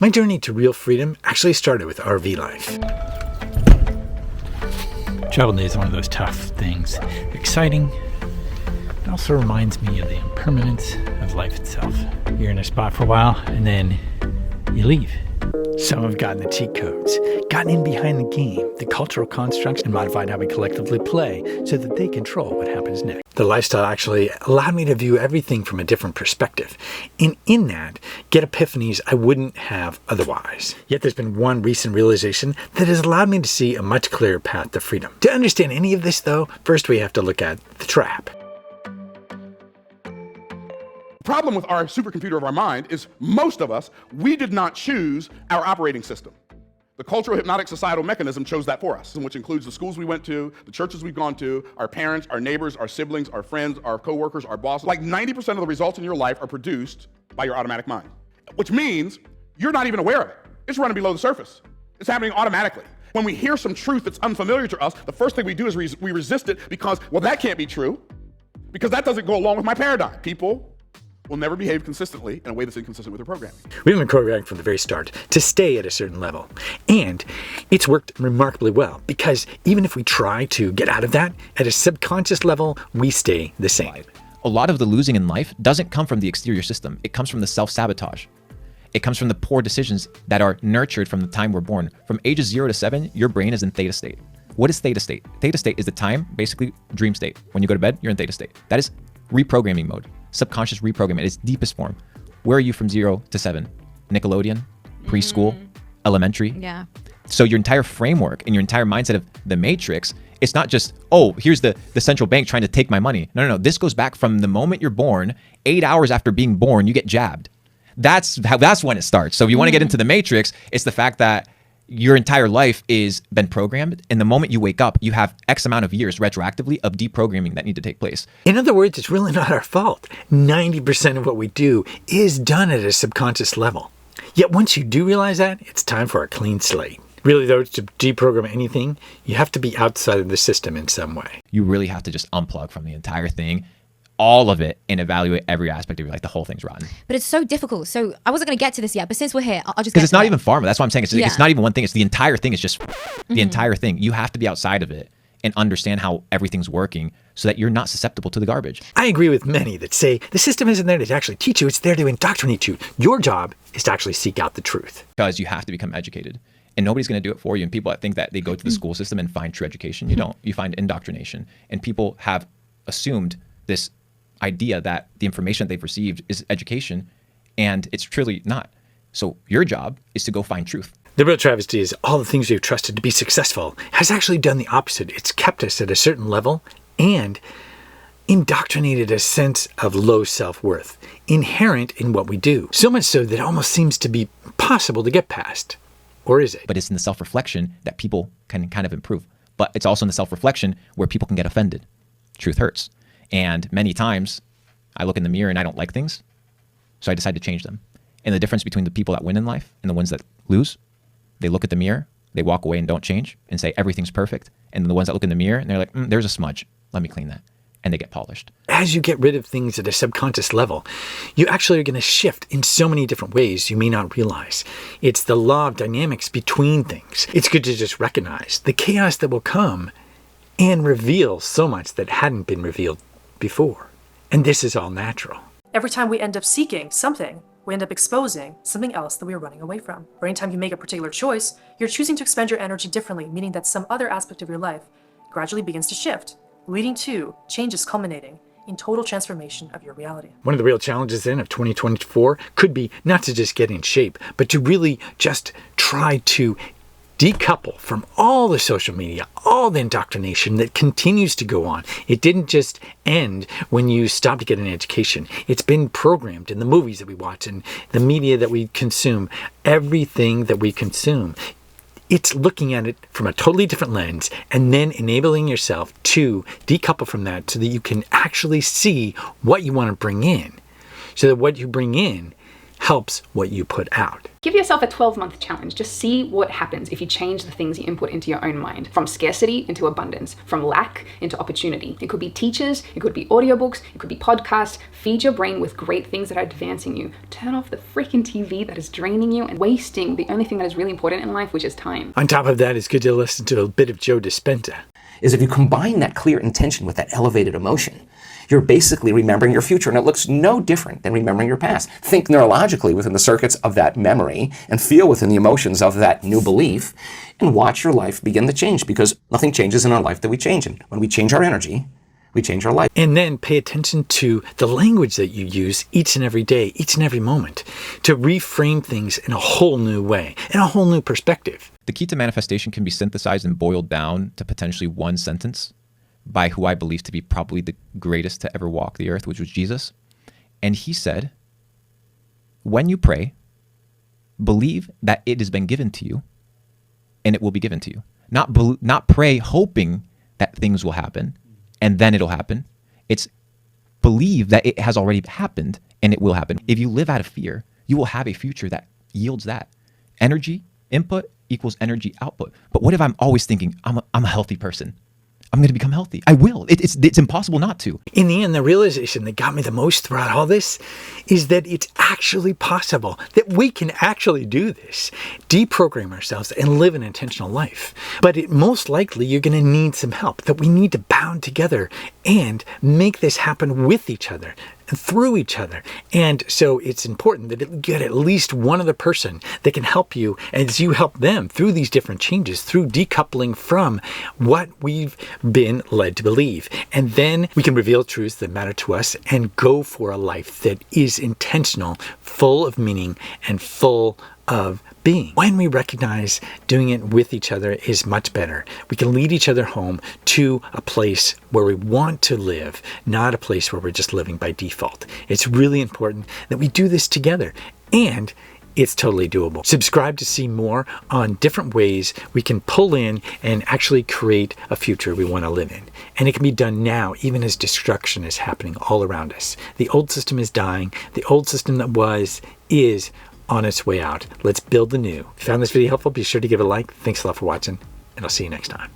My journey to real freedom actually started with RV life. Travel is one of those tough things. Exciting. It also reminds me of the impermanence of life itself. You're in a spot for a while, and then you leave. Some have gotten the cheat codes, gotten in behind the game, the cultural constructs, and modified how we collectively play so that they control what happens next. The lifestyle actually allowed me to view everything from a different perspective, and in that, get epiphanies I wouldn't have otherwise. Yet there's been one recent realization that has allowed me to see a much clearer path to freedom. To understand any of this, though, first we have to look at the trap. The problem with our supercomputer of our mind is most of us, we did not choose our operating system. The cultural hypnotic societal mechanism chose that for us, which includes the schools we went to, the churches we've gone to, our parents, our neighbors, our siblings, our friends, our coworkers, our bosses. Like 90% of the results in your life are produced by your automatic mind, which means you're not even aware of it. It's running below the surface. It's happening automatically. When we hear some truth that's unfamiliar to us, the first thing we do is we resist it because, well, that can't be true, because that doesn't go along with my paradigm. People will never behave consistently in a way that's inconsistent with their programming. We've been programmed from the very start to stay at a certain level. And it's worked remarkably well because even if we try to get out of that, at a subconscious level, we stay the same. A lot of the losing in life doesn't come from the exterior system. It comes from the self-sabotage. It comes from the poor decisions that are nurtured from the time we're born. From ages 0 to 7, your brain is in theta state. What is theta state? Theta state is the time, basically dream state. When you go to bed, you're in theta state. That is reprogramming mode. Subconscious reprogramming at its deepest form. Where are you from 0 to 7? Nickelodeon, preschool, elementary. Yeah. So your entire framework and your entire mindset of the Matrix, it's not just, oh, here's the central bank trying to take my money. No. This goes back from the moment you're born. 8 hours after being born, you get jabbed. That's when it starts. So if you want to get into the Matrix, it's the fact that your entire life is been programmed, and the moment you wake up, you have X amount of years retroactively of deprogramming that need to take place. In other words, it's really not our fault. 90% of what we do is done at a subconscious level. Yet once you do realize that, it's time for a clean slate. Really, though, to deprogram anything, you have to be outside of the system in some way. You really have to just unplug from the entire thing, all of it, and evaluate every aspect of your life. The whole thing's rotten. But it's so difficult. So I wasn't going to get to this yet, but since we're here, I'll just because it's not it. even pharma. That's what I'm saying. It's not even one thing. It's the entire thing. It's just the entire thing. You have to be outside of it and understand how everything's working so that you're not susceptible to the garbage. I agree with many that say the system isn't there to actually teach you. It's there to indoctrinate you. Your job is to actually seek out the truth. Because you have to become educated. And nobody's going to do it for you. And people that think that they go to the school system and find true education, you don't. You find indoctrination. And people have assumed this idea that the information that they've received is education, and it's truly not. So your job is to go find truth. The real travesty is all the things we've trusted to be successful has actually done the opposite. It's kept us at a certain level and indoctrinated a sense of low self-worth inherent in what we do. So much so that it almost seems to be impossible to get past. Or is it? But it's in the self-reflection that people can kind of improve. But it's also in the self-reflection where people can get offended. Truth hurts. And many times I look in the mirror and I don't like things, so I decide to change them. And the difference between the people that win in life and the ones that lose, they look at the mirror, they walk away and don't change and say everything's perfect. And the ones that look in the mirror and they're like, there's a smudge, let me clean that. And they get polished. As you get rid of things at a subconscious level, you actually are going to shift in so many different ways you may not realize. It's the law of dynamics between things. It's good to just recognize the chaos that will come and reveal so much that hadn't been revealed before. And this is all natural. Every time we end up seeking something, we end up exposing something else that we are running away from. Or anytime you make a particular choice, you're choosing to expend your energy differently, meaning that some other aspect of your life gradually begins to shift, leading to changes culminating in total transformation of your reality. One of the real challenges then of 2024 could be not to just get in shape, but to really just try to decouple from all the social media, all the indoctrination that continues to go on. It didn't just end when you stopped to get an education. It's been programmed in the movies that we watch and the media that we consume, everything that we consume. It's looking at it from a totally different lens and then enabling yourself to decouple from that so that you can actually see what you want to bring in. So that what you bring in helps what you put out. Give yourself a 12-month challenge. Just see what happens if you change the things you input into your own mind. From scarcity into abundance, from lack into opportunity. It could be teachers, it could be audiobooks, it could be podcasts. Feed your brain with great things that are advancing you. Turn off the freaking TV that is draining you and wasting the only thing that is really important in life, which is time. On top of that, it's good to listen to a bit of Joe Dispenza. Is if you combine that clear intention with that elevated emotion, you're basically remembering your future, and it looks no different than remembering your past. Think neurologically within the circuits of that memory and feel within the emotions of that new belief and watch your life begin to change, because nothing changes in our life that we change in. When we change our energy, we change our life. And then pay attention to the language that you use each and every day, each and every moment, to reframe things in a whole new way, in a whole new perspective. The key to manifestation can be synthesized and boiled down to potentially one sentence by who I believe to be probably the greatest to ever walk the earth, which was Jesus. And he said, when you pray, believe that it has been given to you and it will be given to you. Not pray hoping that things will happen and then it'll happen. It's believe that it has already happened and it will happen. If you live out of fear, you will have a future that yields that. Energy input equals energy output. But what if I'm always thinking, I'm a healthy person? I'm going to become healthy. I will. It's impossible not to. In the end, the realization that got me the most throughout all this is that it's actually possible, that we can actually do this, deprogram ourselves and live an intentional life. But most likely you're going to need some help, that we need to bound together and make this happen with each other and through each other. And so it's important that you get at least one other person that can help you as you help them through these different changes, through decoupling from what we've been led to believe. And then we can reveal truths that matter to us and go for a life that is intentional, full of meaning, and full of being. When we recognize doing it with each other is much better, we can lead each other home to a place where we want to live, not a place where we're just living by default. It's really important that we do this together, and it's totally doable. Subscribe to see more on different ways we can pull in and actually create a future we want to live in. And it can be done now, even as destruction is happening all around us. The old system is dying. The old system that is on its way out. Let's build the new. If you found this video helpful, be sure to give it a like. Thanks a lot for watching, and I'll see you next time.